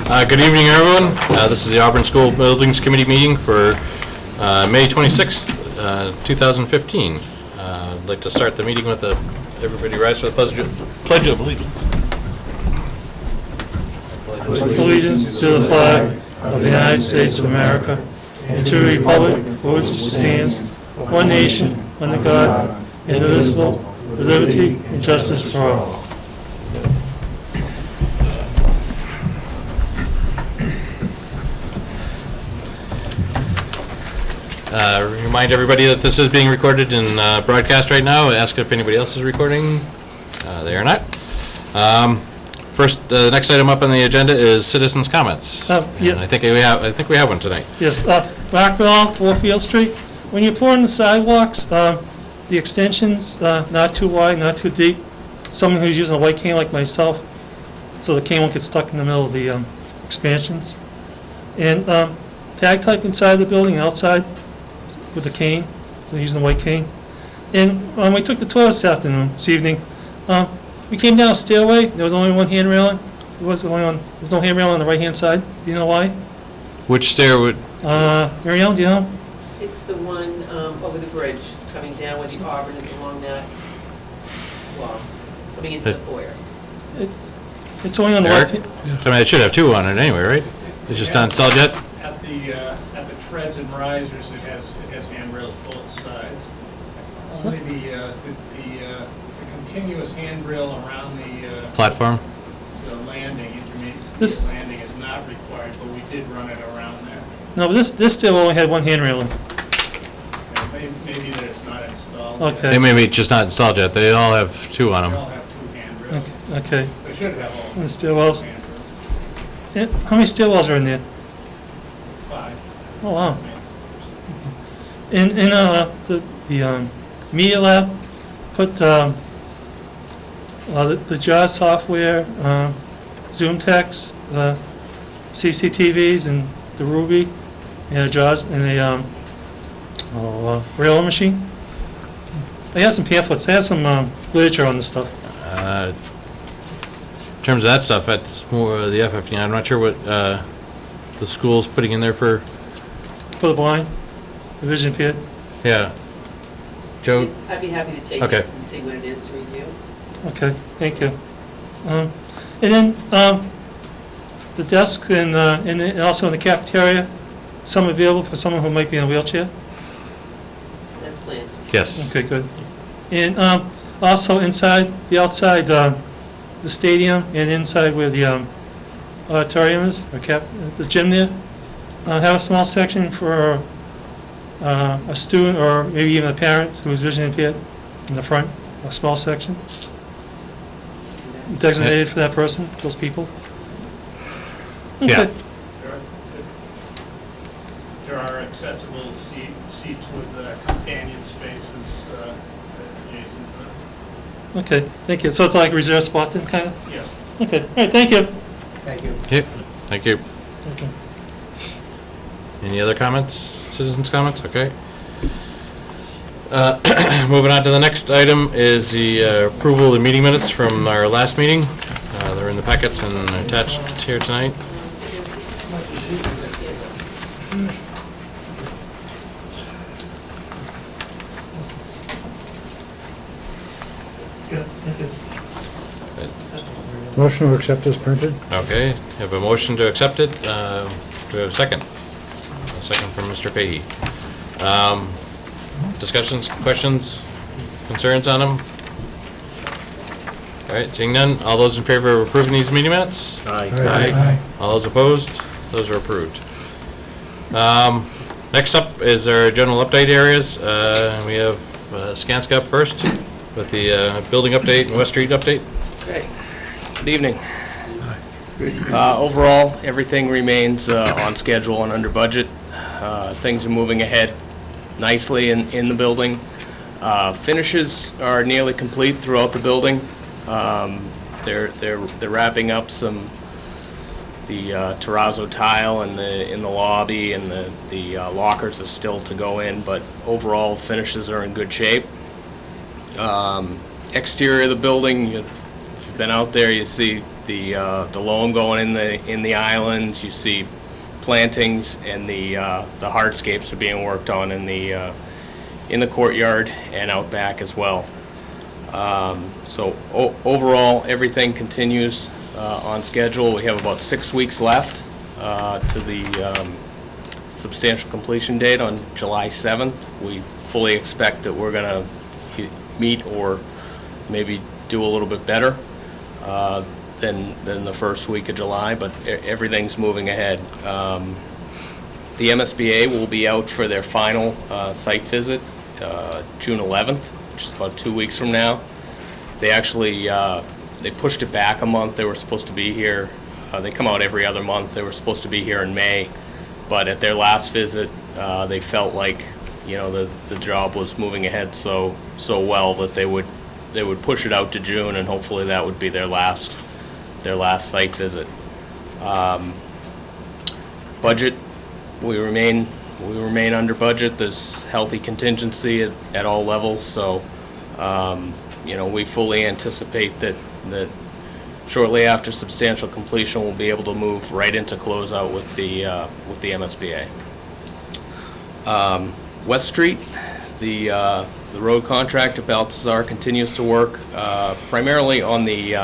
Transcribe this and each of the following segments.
Good evening, everyone. This is the Auburn School Buildings Committee meeting for May 26th, 2015. I'd like to start the meeting with everybody rise for the Pledge of Allegiance. Allegiance to the flag of the United States of America and to the republic for which it stands, one nation, under God, indivisible, with liberty and justice for all. Remind everybody that this is being recorded and broadcast right now. Ask if anybody else is recording. They are not. First, the next item up on the agenda is citizens' comments. Yeah. And I think we have one tonight. Yes, Rockville, Warfield Street. When you're pouring the sidewalks, the extensions, not too wide, not too deep. Someone who's using a white cane like myself, so the cane won't get stuck in the middle of the expansions. And tag type inside the building, outside, with the cane, so using the white cane. And when we took the tour this evening, we came down a stairway. There was only one handrail. There's no handrail on the right-hand side. Do you know why? Which stair would? Marielle, do you know? It's the one over the bridge, coming down where the Auburn is along that wall, coming into the foyer. It's only on the Eric? left. I mean, it should have two on it anyway, right? It's just not installed yet? At the treads and risers, it has handrails both sides. Only the continuous handrail around the Platform? the landing, intermediate This- landing, is not required, but we did run it around there. No, but this stair only had one handrail in. And maybe that it's not installed. Okay. They may be just not installed yet. They all have two on They them. all have two handrails. Okay. They should have all And the stairwells. handrails. Yeah, how many stairwells are in there? 5. Oh, wow. In the media lab, put the JAWS software, Zoom text, CCTVs, and the Ruby, and a JAWS, and a Rail machine. I have some pamphlets. I have some literature on this stuff. In terms of that stuff, that's more the F-15. I'm not sure what the school's putting in there for. For the blind, the vision impaired. Yeah. Joe? I'd be happy to take Okay. it and see what it is to review. Okay, thank you. And then the desk and also in the cafeteria, some available for someone who might be in a wheelchair. That's planned. Yes. Okay, good. And also inside, the outside, the stadium and inside where the auditorium is, or the gym there, have a small section for a student or maybe even a parent who is vision impaired in the front, a small section designated for that person, those people. Yeah. Okay. There are accessible seats with companion spaces adjacent to them. Okay, thank you. So it's like a reserved spot then, kind of? Yes. Okay, all right, thank you. Thank you. Okay. Thank you. Okay. Any other comments? Citizens' comments? Okay. Moving on to the next item is the approval of the meeting minutes from our last meeting. They're in the packets and attached here tonight. Good, thank you. Motion to accept as printed? Okay, have a motion to accept it. Do we have a second? A second from Mr. Fahey. Discussions, questions, concerns on them? All right, seeing none, all those in favor of approving these meeting minutes? Aye. All those opposed? Those are approved. Next up is our general update areas. We have Skanska up first with the building update and West Street update. Okay. Good evening. Overall, everything remains on schedule and under budget. Things are moving ahead nicely in the building. Finishes are nearly complete throughout the building. They're wrapping up the terrazzo tile in the lobby, and the lockers are still to go in, but overall finishes are in good shape. Exterior of the building, if you've been out there, you see the loam going in the islands. You see plantings, and the hardscapes are being worked on in the courtyard and out back as well. So overall, everything continues on schedule. We have about 6 weeks left to the substantial completion date on July 7th. We fully expect that we're going to meet or maybe do a little bit better than the first week of July, but everything's moving ahead. The MSBA will be out for their final site visit June 11th, which is about 2 weeks from now. They actually they pushed it back a month. They were supposed to be here. They come out every other month. They were supposed to be here in May, but at their last visit, they felt like, you know, the job was moving ahead so well that they would push it out to June, and hopefully that would be their last site visit. Budget, we remain under budget. There's healthy contingency at all levels, so you know, we fully anticipate that shortly after substantial completion, we'll be able to move right into closeout with the MSBA. West Street, the road contractor Balthazar continues to work primarily on the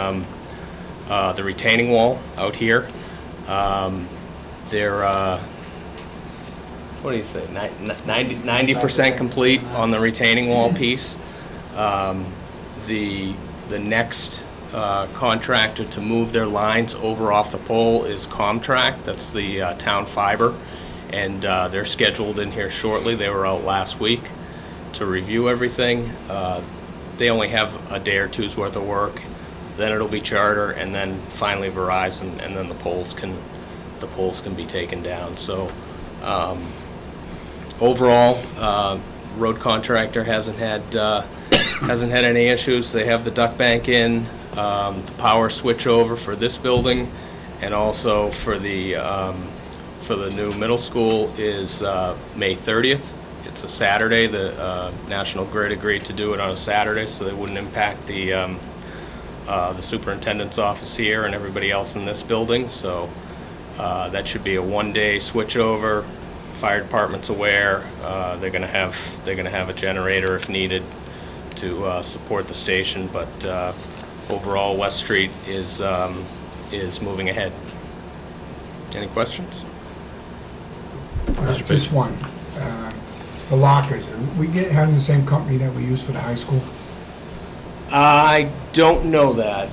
retaining wall out here. They're what do you say? 90% complete on the retaining wall piece. The next contractor to move their lines over off the pole is Comtract. That's the town fiber, and they're scheduled in here shortly. They were out last week to review everything. They only have a day or two's worth of work. Then it'll be Charter, and then finally Verizon, and then the poles can be taken down. So overall, road contractor hasn't had any issues. They have the duct bank in, the power switch over for this building, and also for the new middle school is May 30th. It's a Saturday. The National Grid agreed to do it on a Saturday, so they wouldn't impact the superintendent's office here and everybody else in this building. So that should be a one-day switch over. Fire department's aware. They're going to have a generator if needed to support the station, but overall, West Street is moving ahead. Any questions? Just one. The lockers, are we having the same company that we use for the high school? I don't know that.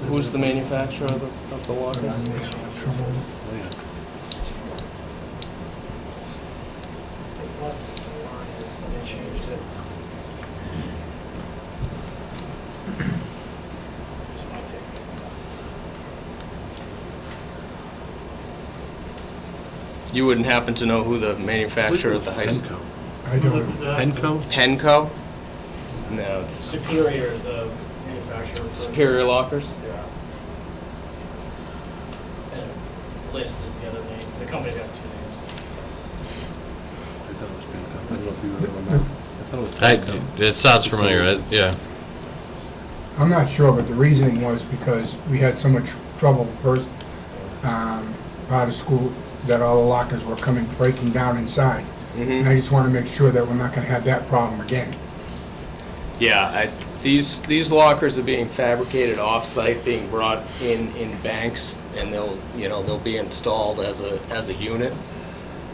Who's the manufacturer of the lockers? They changed it. Just my take. You wouldn't happen to know who the manufacturer of the high school? I don't. Henco? No, it's Superior is the manufacturer. Superior Lockers. Yeah. And List is the other name. The company's got two names. I thought it was Pencom. I don't know if you remember. I thought it was Pencom. It sounds familiar, yeah. I'm not sure, but the reasoning was because we had so much trouble first part of school that all the lockers were breaking down inside. And I just want to make sure that we're not going to have that problem again. Yeah, these lockers are being fabricated off-site, being brought in banks, and they'll be installed as a unit.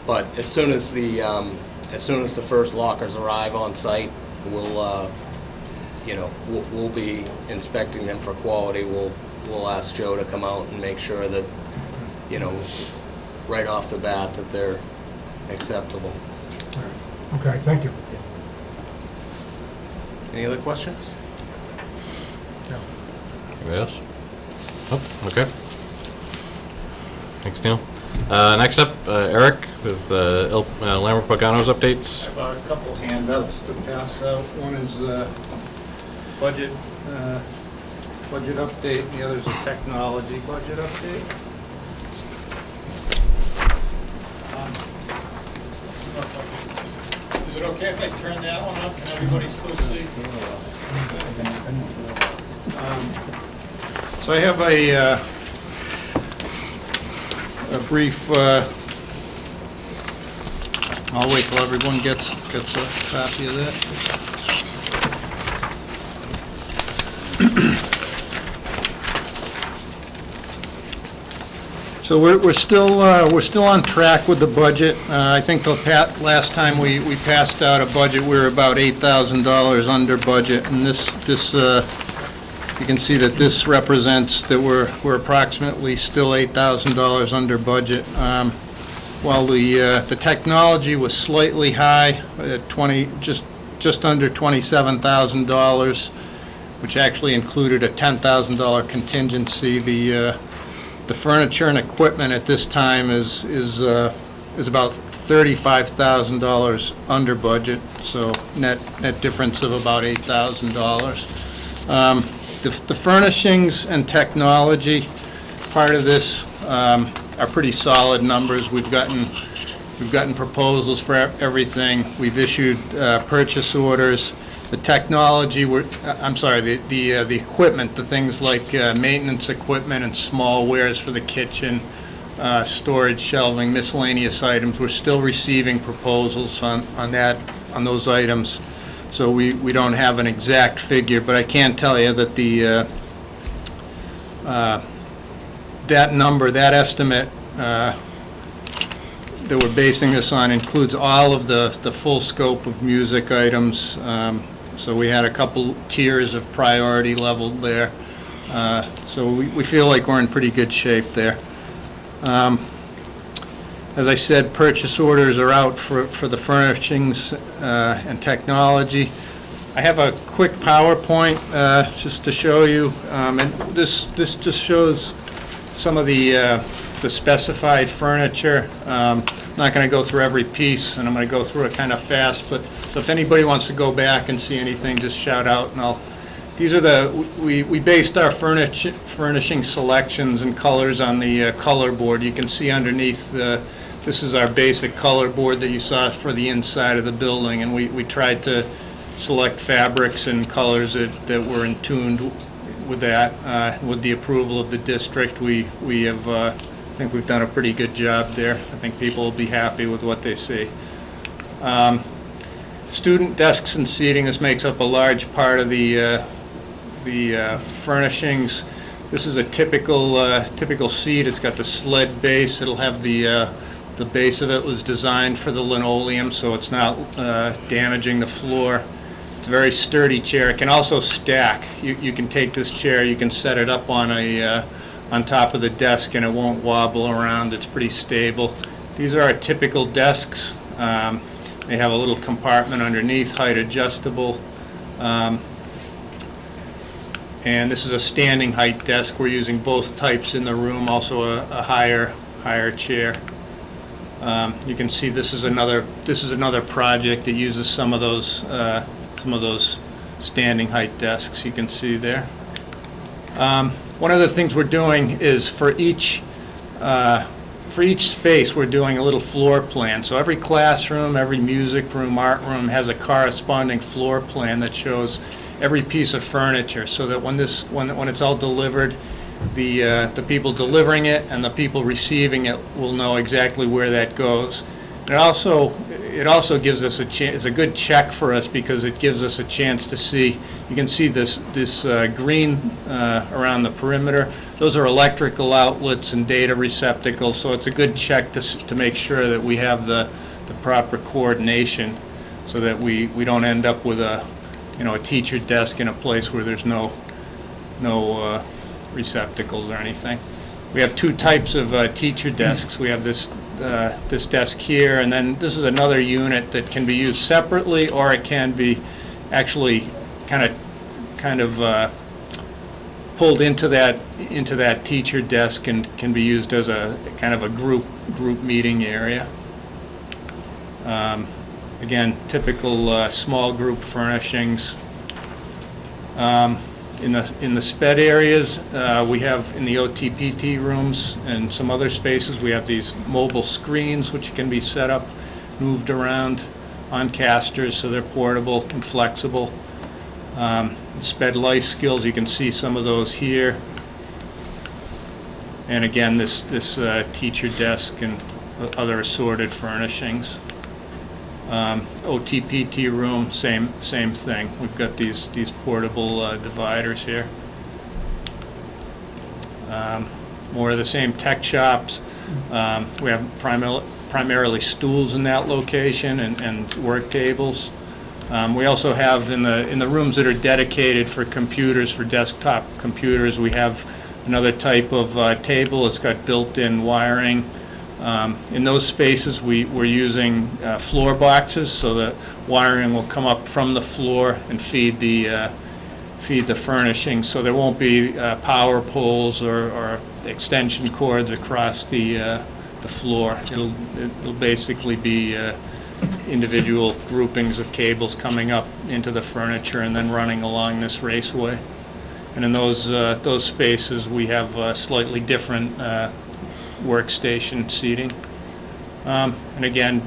But as soon as the first lockers arrive on site, we'll be inspecting them for quality. We'll ask Joe to come out and make sure that, right off the bat, that they're acceptable. Okay, thank you. Any other questions? Anybody else? Oh, okay. Thanks, Neil. Next up, Eric with Lambert Pagano's updates. I brought a couple handouts to pass out. One is budget update, and the other is a technology budget update. There's it okay if I turn that one up? Can everybody still see? So I have a brief, I'll wait till everyone gets a copy of that. So we're still on track with the budget. I think last time we passed out a budget, we were about $8,000 under budget, and this you can see that this represents that we're approximately still $8,000 under budget. While the technology was slightly high at just under $27,000, which actually included a $10,000 contingency. The furniture and equipment at this time is about $35,000 under budget, so net difference of about $8,000. The furnishings and technology part of this are pretty solid numbers. We've gotten proposals for everything. We've issued purchase orders. The technology, the equipment, the things like maintenance equipment and small wares for the kitchen, storage, shelving, miscellaneous items, we're still receiving proposals on those items. So we don't have an exact figure, but I can tell you that that number, that estimate that we're basing this on includes all of the full scope of music items. So we had a couple tiers of priority leveled there. So we feel like we're in pretty good shape there. As I said, purchase orders are out for the furnishings and technology. I have a quick PowerPoint just to show you, and this just shows some of the specified furniture. I'm not going to go through every piece, and I'm going to go through it kind of fast, but so if anybody wants to go back and see anything, just shout out, and these are we based our furnishing selections and colors on the color board. You can see underneath, this is our basic color board that you saw for the inside of the building, and we tried to select fabrics and colors that were in tune with that. With the approval of the district, we have, I think we've done a pretty good job there. I think people will be happy with what they see. Student desks and seating, this makes up a large part of the furnishings. This is a typical seat. It's got the sled base. It'll have the base of it was designed for the linoleum, so it's not damaging the floor. It's a very sturdy chair. It can also stack. You can take this chair, you can set it up on top of the desk, and it won't wobble around. It's pretty stable. These are our typical desks. They have a little compartment underneath, height adjustable. And this is a standing height desk. We're using both types in the room, also a higher chair. You can see this is another project that uses some of those standing height desks. You can see there. One of the things we're doing is for each space we're doing a little floor plan. So every classroom, every music room, art room has a corresponding floor plan that shows every piece of furniture, so that when it's all delivered, the people delivering it and the people receiving it will know exactly where that goes. It also gives us it's a good check for us, because it gives us a chance to see. You can see this green around the perimeter. Those are electrical outlets and data receptacles, so it's a good check to make sure that we have the proper coordination, so that we don't end up with a teacher desk in a place where there's no receptacles or anything. We have two types of teacher desks. We have this desk here, and then this is another unit that can be used separately, or it can be actually kind of pulled into that teacher desk, and can be used as a kind of a group meeting area. Again, typical small group furnishings. In the SPED areas, we have in the OTPT rooms and some other spaces, we have these mobile screens which can be set up, moved around. on casters, so they're portable and flexible. Sped life skills, you can see some of those here. And again, this teacher desk and other assorted furnishings. OTPT room, same thing. We've got these portable dividers here. More of the same tech shops. We have primarily stools in that location and work tables. We also have in the rooms that are dedicated for computers, for desktop computers, we have another type of table. It's got built-in wiring. In those spaces, we're using floor boxes, so the wiring will come up from the floor and feed the furnishings. So there won't be power poles or extension cords across the floor. It'll basically be individual groupings of cables coming up into the furniture and then running along this raceway. And in those spaces, we have slightly different workstation seating. And again,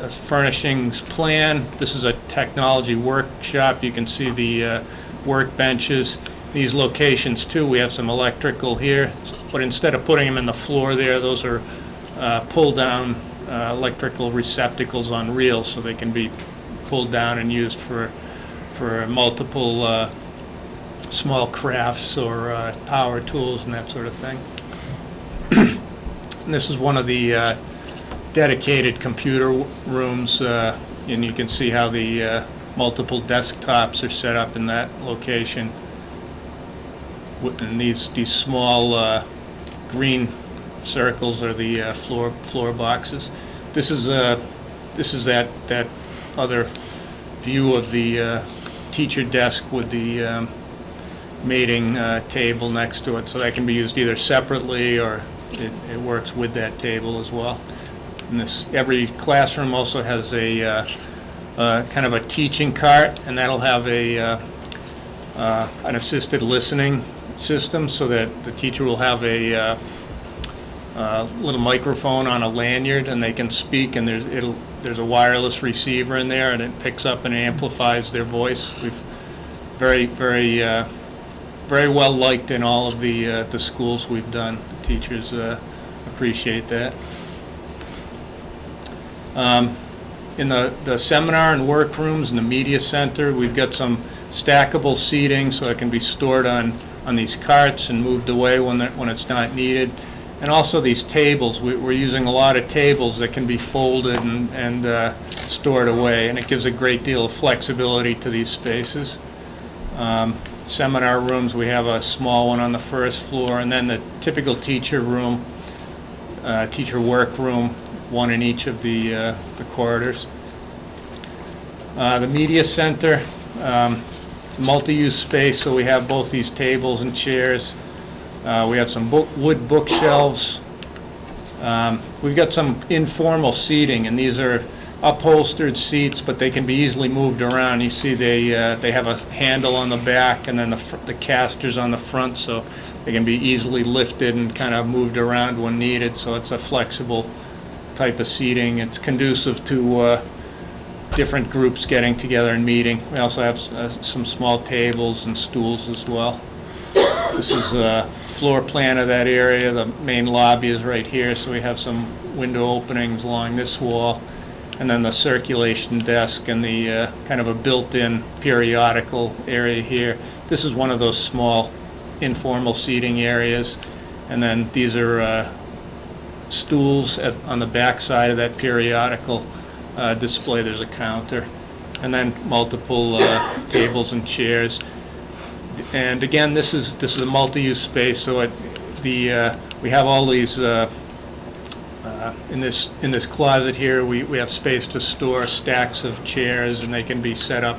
furnishings plan. This is a technology workshop. You can see the workbenches. These locations too, we have some electrical here, but instead of putting them in the floor there, those are pull-down electrical receptacles on reels, so they can be pulled down and used for multiple small crafts or power tools and that sort of thing. And this is one of the dedicated computer rooms, and you can see how the multiple desktops are set up in that location. And these small green circles are the floor boxes. This is that other view of the teacher desk with the mating table next to it, so that can be used either separately or it works with that table as well. And every classroom also has a kind of a teaching cart, and that'll have an assisted listening system, so that the teacher will have a little microphone on a lanyard, and they can speak, and there's a wireless receiver in there, and it picks up and amplifies their voice. We've very well liked in all of the schools we've done. The teachers appreciate that. In the seminar and workrooms in the media center, we've got some stackable seating, so it can be stored on these carts and moved away when it's not needed. And also these tables, we're using a lot of tables that can be folded and stored away, and it gives a great deal of flexibility to these spaces. Seminar rooms, we have a small one on the first floor, and then the typical teacher room, teacher workroom, one in each of the corridors. The media center, multi-use space, so we have both these tables and chairs. We have some wood bookshelves. We've got some informal seating, and these are upholstered seats, but they can be easily moved around. You see they have a handle on the back, and then the casters on the front, so they can be easily lifted and kind of moved around when needed, so it's a flexible type of seating. It's conducive to different groups getting together and meeting. We also have some small tables and stools as well. This is a floor plan of that area. The main lobby is right here, so we have some window openings along this wall, and then the circulation desk and the kind of a built-in periodical area here. This is one of those small informal seating areas, and then these are stools on the back side of that periodical display. There's a counter, and then multiple tables and chairs. And again, this is a multi-use space, so we have all these in this closet here. We have space to store stacks of chairs, and they can be set up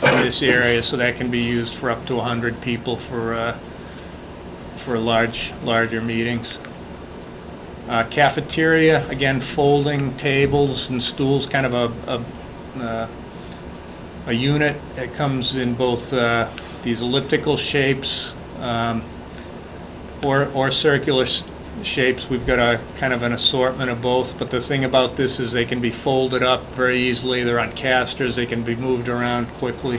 in this area, so that can be used for up to 100 people for larger meetings. Cafeteria, again, folding tables and stools, kind of a unit. It comes in both these elliptical shapes or circular shapes. We've got a kind of an assortment of both, but the thing about this is they can be folded up very easily. They're on casters, they can be moved around quickly.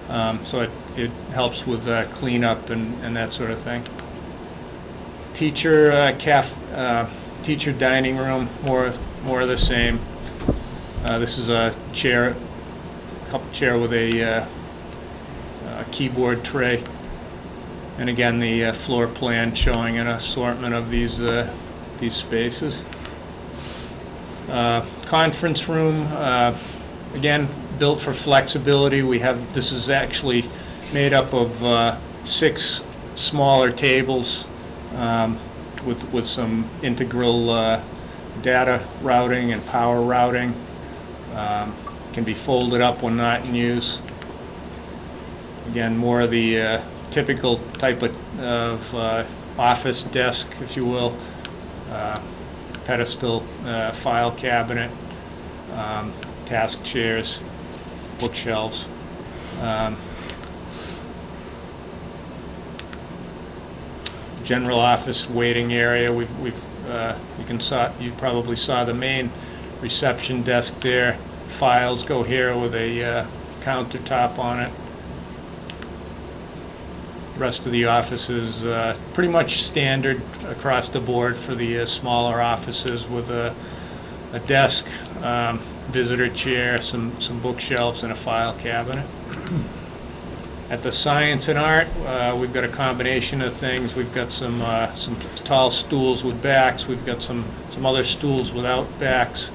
So it helps with cleanup and that sort of thing. Teacher teacher dining room, more of the same. This is a chair with a keyboard tray. And again, the floor plan showing an assortment of these spaces. Conference room, again, built for flexibility. This is actually made up of 6 smaller tables with some integral data routing and power routing. Can be folded up when not in use. Again, more of the typical type of office desk, if you will, pedestal, file cabinet, task chairs, bookshelves. General office waiting area. You probably saw the main reception desk there. Files go here with a countertop on it. The rest of the office is pretty much standard across the board for the smaller offices, with a desk, visitor chair, some bookshelves, and a file cabinet. At the science and art, we've got a combination of things. We've got some tall stools with backs. We've got some other stools without backs.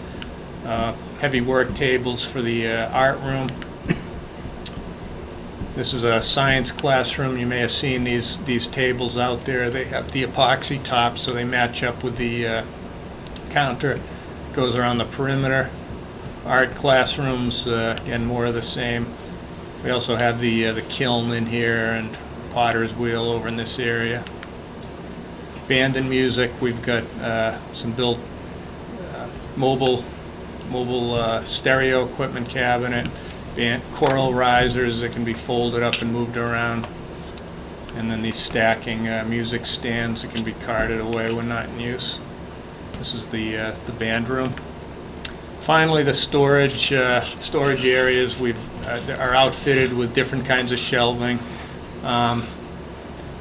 Heavy work tables for the art room. This is a science classroom. You may have seen these tables out there. They have the epoxy tops, so they match up with the counter. Goes around the perimeter. Art classrooms, again, more of the same. We also have the kiln in here and potter's wheel over in this area. Band and music, we've got some built mobile stereo equipment cabinet, choral risers that can be folded up and moved around, and then these stacking music stands that can be carted away when not in use. This is the band room. Finally, the storage areas are outfitted with different kinds of shelving.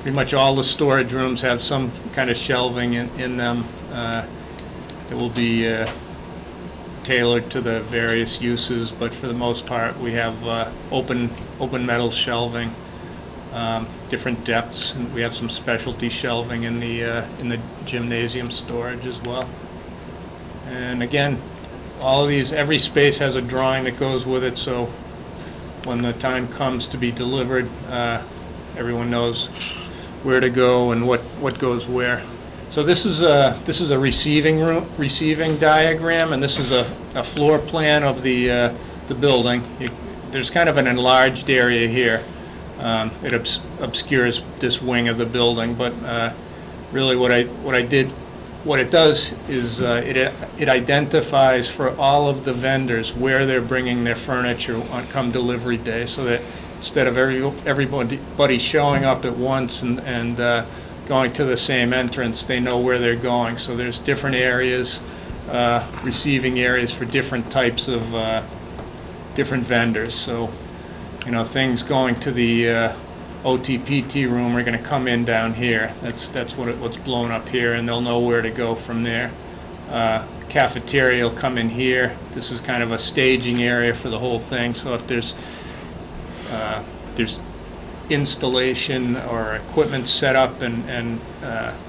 Pretty much all the storage rooms have some kind of shelving in them. It will be tailored to the various uses, but for the most part, we have open metal shelving, different depths, and we have some specialty shelving in the gymnasium storage as well. And again, all of these, every space has a drawing that goes with it, so when the time comes to be delivered, everyone knows where to go and what goes where. So this is a receiving diagram, and this is a floor plan of the building. There's kind of an enlarged area here. It obscures this wing of the building, but really what it does is it identifies for all of the vendors where they're bringing their furniture on come delivery day, so that instead of everybody showing up at once and going to the same entrance, they know where they're going. So there's different areas, receiving areas for different types of different vendors. So, things going to the OTPT room are going to come in down here. That's what's blown up here, and they'll know where to go from there. Cafeteria will come in here. This is kind of a staging area for the whole thing. So if there's installation or equipment set up and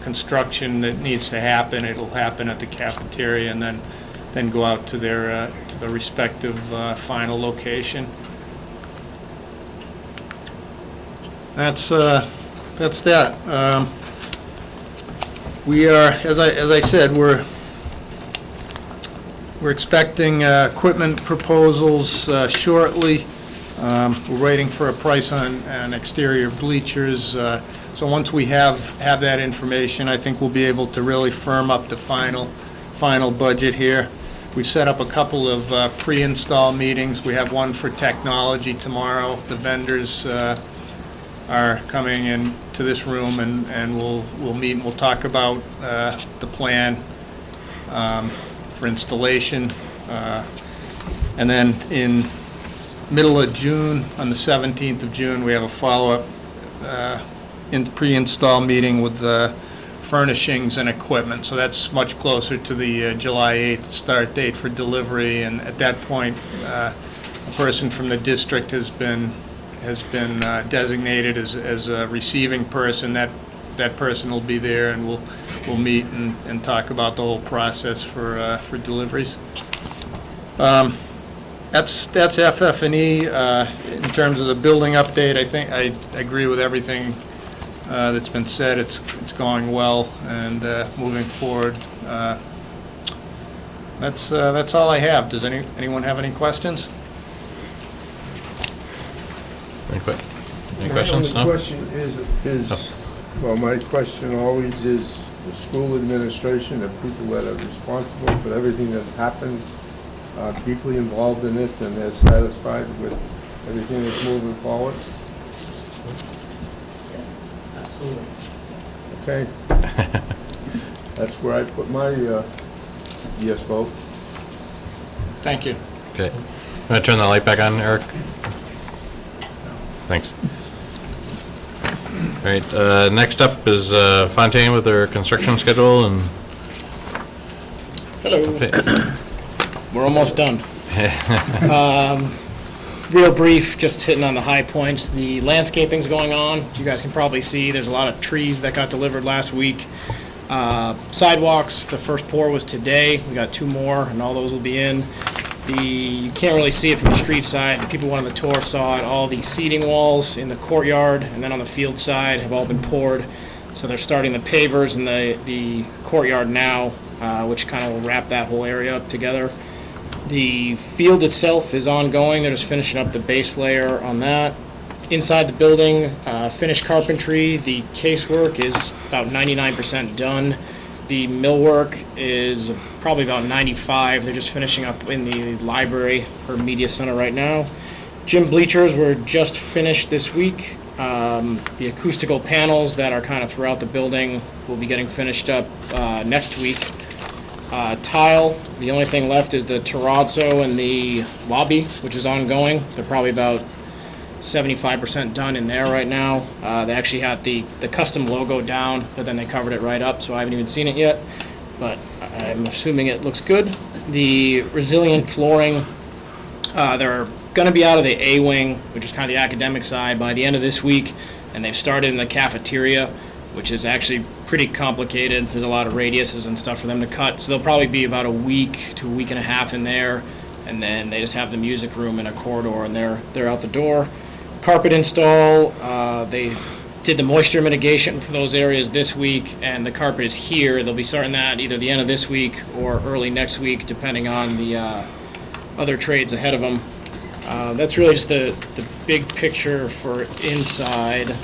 construction that needs to happen, it'll happen at the cafeteria, and then go out to their to the respective final location. That's that. We are, as I said, we're expecting equipment proposals shortly. We're waiting for a price on exterior bleachers. So once we have that information, I think we'll be able to really firm up the final budget here. We've set up a couple of pre-install meetings. We have one for technology tomorrow. The vendors are coming in to this room, and we'll meet and we'll talk about the plan for installation. And then in middle of June, on the 17th of June, we have a follow-up pre-install meeting with the furnishings and equipment. So that's much closer to the July 8th start date for delivery. And at that point, a person from the district has been designated as a receiving person. That person will be there, and we'll meet and talk about the whole process for deliveries. That's FF&E. In terms of the building update, I think I agree with everything that's been said. It's going well and moving forward. That's all I have. Does anyone have any questions? Any questions? My No? only question is, well, my question always is the school administration, the people that are responsible for everything that happens, are deeply involved in it, and they're satisfied with everything that's moving forward? Absolutely. Okay. That's where I put my yes vote. Thank you. Okay. I'm going to turn the light back on, Eric. Thanks. All right, next up is Fontaine with their construction schedule and... Hello. We're almost done. Real brief, just hitting on the high points. The landscaping's going on. You guys can probably see there's a lot of trees that got delivered last week. Sidewalks, the first pour was today. We got 2 more, and all those will be in. You can't really see it from the street side. The people who went on the tour saw it. All the seating walls in the courtyard and then on the field side have all been poured. So they're starting the pavers in the courtyard now, which kind of will wrap that whole area up together. The field itself is ongoing. They're just finishing up the base layer on that. Inside the building, finished carpentry. The casework is about 99% done. The millwork is probably about 95. They're just finishing up in the library or media center right now. Gym bleachers were just finished this week. The acoustical panels that are kind of throughout the building will be getting finished up next week. Tile, the only thing left is the terrazzo in the lobby, which is ongoing. They're probably about 75% done in there right now. They actually had the custom logo down, but then they covered it right up, so I haven't even seen it yet. But I'm assuming it looks good. The resilient flooring, they're going to be out of the A wing, which is kind of the academic side, by the end of this week, and they've started in the cafeteria, which is actually pretty complicated. There's a lot of radiuses and stuff for them to cut, so they'll probably be about a week to a week and a half in there, and then they just have the music room in a corridor, and they're out the door. Carpet install, they did the moisture mitigation for those areas this week, and the carpet is here. They'll be starting that either the end of this week or early next week, depending on the other trades ahead of them. That's really just the big picture for inside.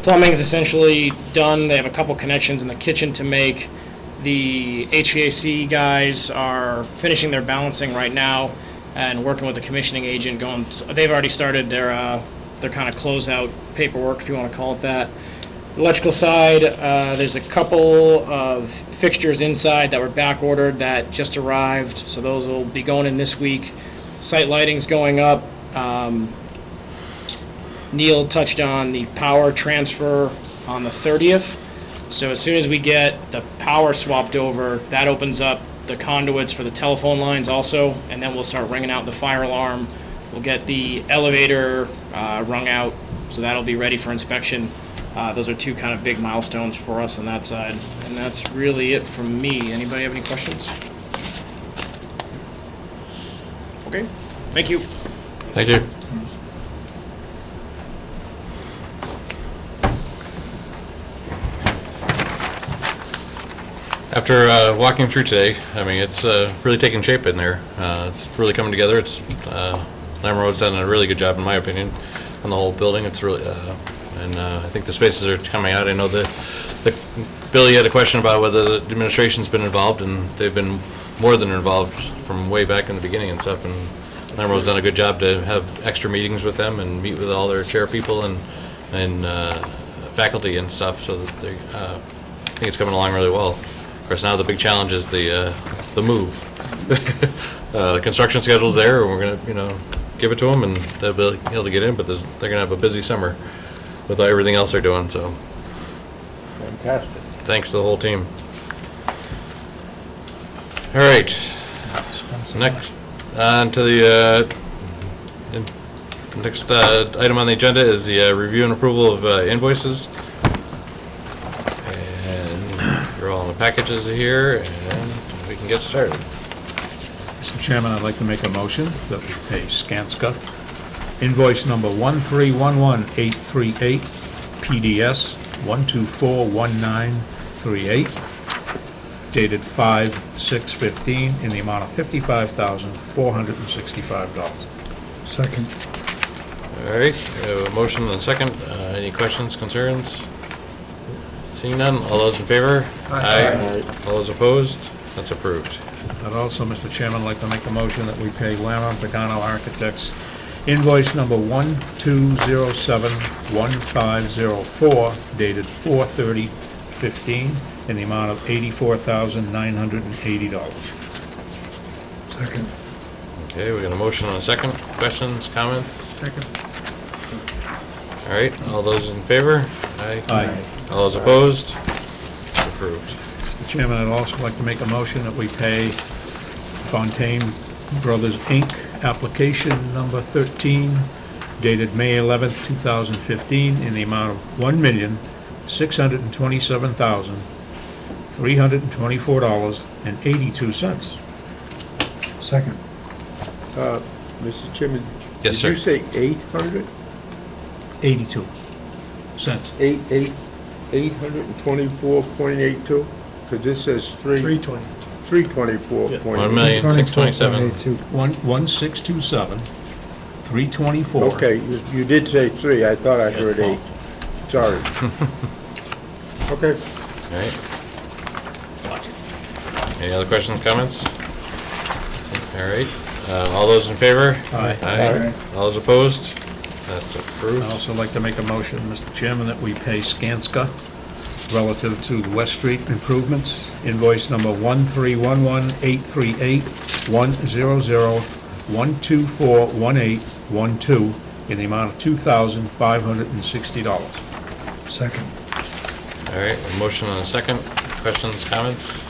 Plumbing is essentially done. They have a couple connections in the kitchen to make. The HVAC guys are finishing their balancing right now and working with the commissioning agent. They've already started their kind of closeout paperwork, if you want to call it that. Electrical side, there's a couple of fixtures inside that were back ordered that just arrived, so those will be going in this week. Site lighting's going up. Neil touched on the power transfer on the 30th. So as soon as we get the power swapped over, that opens up the conduits for the telephone lines also, and then we'll start ringing out the fire alarm. We'll get the elevator rung out, so that'll be ready for inspection. Those are 2 kind of big milestones for us on that side. And that's really it from me. Anybody have any questions? Okay, thank you. Thank you. After walking through today, I mean, it's really taking shape in there. It's really coming together. Lime Road's done a really good job, in my opinion, on the whole building. It's really, and I think the spaces are coming out. I know that Billy had a question about whether the administration's been involved, and they've been more than involved from way back in the beginning and stuff. And Lambert's done a good job to have extra meetings with them and meet with all their chair people and faculty and stuff, so that they, I think it's coming along really well. Of course, now the big challenge is the move. The construction schedule's there, and we're gonna, give it to them, and they'll be able to get in, but they're gonna have a busy summer with everything else they're doing, so Fantastic. thanks to the whole team. All right, next, on to the, next item on the agenda is the review and approval of invoices. And you're all in the packages here, and we can get started. Mr. Chairman, I'd like to make a motion that we pay Skanska invoice number 1311838, PDS 1241938, dated 5/6/15, in the amount of $55,465. Second. All right, we have a motion and a second. Any questions, concerns? Seeing none, all those in favor? Aye. All those opposed? That's approved. I'd also, Mr. Chairman, like to make a motion that we pay Lamar Pagano Architects invoice number 12071504, dated 4/30/15, in the amount of $84,980. Second. Okay, we got a motion and a second. Questions, comments? Second. All right, all those in favor? Aye. Aye. All those opposed? It's approved. Mr. Chairman, I'd also like to make a motion that we pay Fontaine Brothers, Inc., application number 13, dated May 11th, 2015, in the amount of $1,627,324.82. Second. Mr. Chairman? Yes, sir. Did you say 800? 82 cents. 824.82? Because this says 320. 324. 1,627,000. 1,627, 324. Okay, you did say 3, I thought I heard 8. Sorry. Okay. All right. Any other questions, comments? All right, all those in favor? Aye. Aye. All those opposed? That's approved. I'd also like to make a motion, Mr. Chairman, that we pay Skanska relative to the West Street improvements, invoice number 13118381001241812, in the amount of $2,560. Second. All right, a motion and a second. Questions, comments?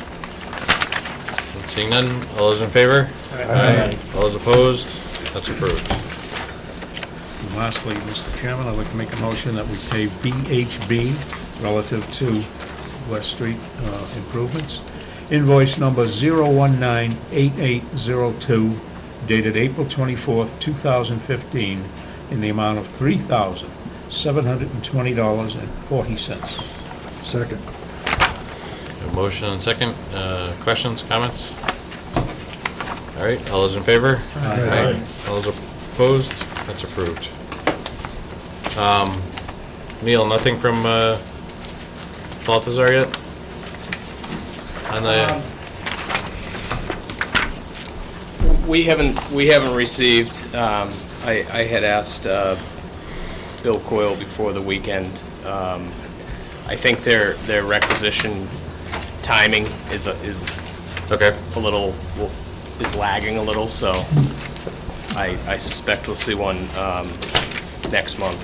Seeing none, all those in favor? Aye. All those opposed? That's approved. And lastly, Mr. Chairman, I'd like to make a motion that we pay VHB relative to West Street improvements. Invoice number 0198802, dated April 24th, 2015, in the amount of $3,720.40. Second. A motion and a second. Questions, comments? All right, all those in favor? Aye. All those opposed? That's approved. Neil, nothing from Balthazar yet? On the, We haven't received, I had asked Bill Coyle before the weekend. I think their requisition timing is okay, lagging a little, so I suspect we'll see one next month.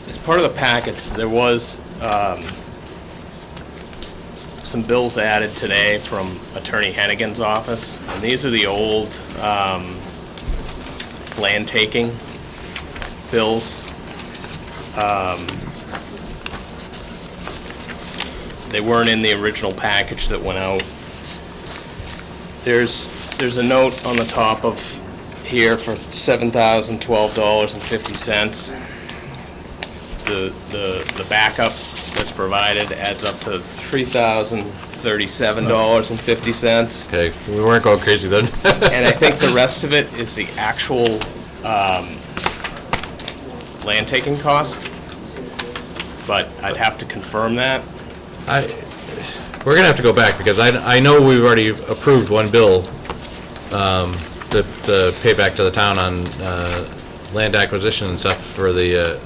As part of the packets, there was some bills added today from Attorney Hennigan's office, and these are the old land taking bills. They weren't in the original package that went out. There's a note on the top of here for $7,012.50. The backup that's provided adds up to $3,037.50. okay, we weren't going crazy then. And I think the rest of it is the actual land taking cost, but I'd have to confirm that. We're gonna have to go back, because I know we've already approved one bill the payback to the town on land acquisition and stuff for the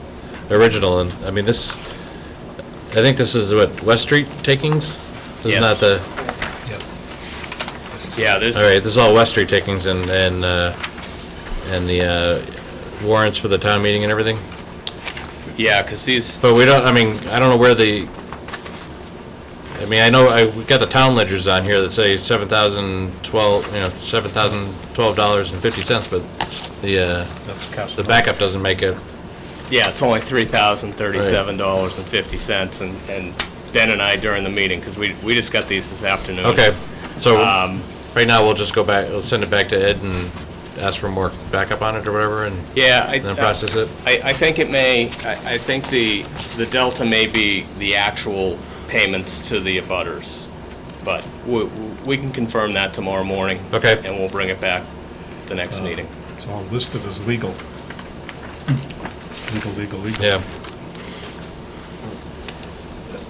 original, and, I mean, this, I think this is what, West Street takings? This is not Yes. the, Yeah, this, all right, this is all West Street takings and the warrants for the town meeting and everything? yeah, because these, But we don't, I mean, I don't know where the, I mean, I know, we got the town ledgers on here that say $7,012.50, but the backup doesn't make it. yeah, it's only $3,037.50, and Ben and I during the meeting, because we just got these this afternoon. Okay, so, Um, right now, we'll just go back, we'll send it back to Ed and ask for more backup on it or whatever, and Yeah, then process it? I think it may, I think the delta may be the actual payments to the abutters, but we can confirm that tomorrow morning. Okay. And we'll bring it back the next meeting. It's all listed as legal. Legal. Yeah,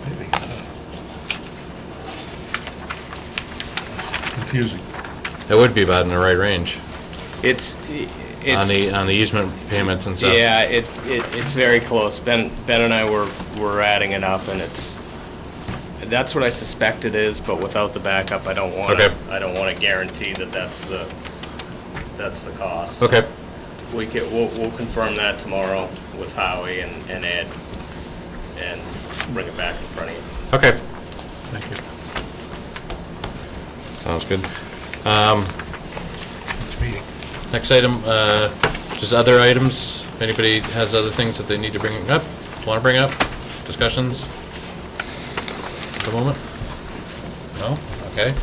Maybe, confusing. it would be about in the right range It's, on the easement payments and stuff. yeah, it's very close. Ben and I were adding it up, and that's what I suspect it is, but without the backup, I don't want to, Okay. I don't want to guarantee that that's the cost. Okay, We'll confirm that tomorrow with Howie and Ed, and bring it back in front of you. okay, Thank you. sounds good. Next meeting. Next item, just other items. If anybody has other things that they need to bring up, want to bring up, discussions? At the moment? No? Okay.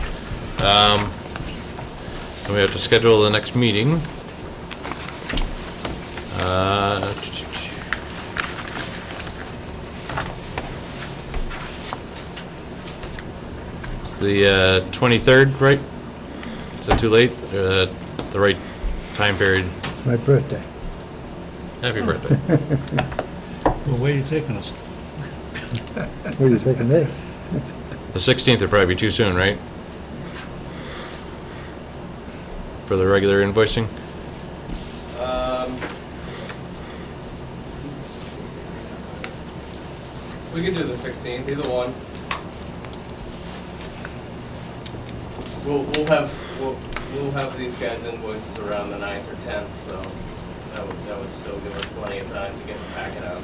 Then we have to schedule the next meeting. It's the 23rd, right? Is that too late? The right time period? My birthday. Happy birthday. Well, where are you taking us? Where are you taking me? The 16th would probably be too soon, right? For the regular invoicing? We can do the 16th, either one. We'll have these guys' invoices around the 9th or 10th, so that would still give us plenty of time to get the packet out.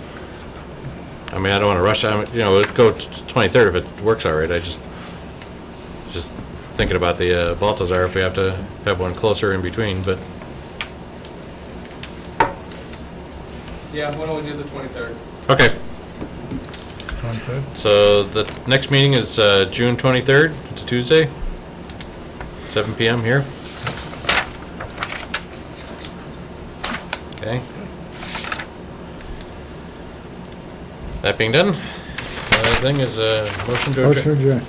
I mean, I don't want to rush, it'd go to 23rd if it works all right. I just thinking about the Baltazar, if we have to have one closer in between, but, Yeah, why don't we do the 23rd? okay. 23rd? So the next meeting is June 23rd, it's a Tuesday, 7 PM here. Okay. That being done, the other thing is a motion to Motion adjourn. adjourned.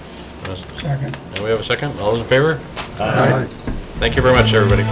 Second. And we have a second, all those in favor? Aye. Thank you very much, everybody.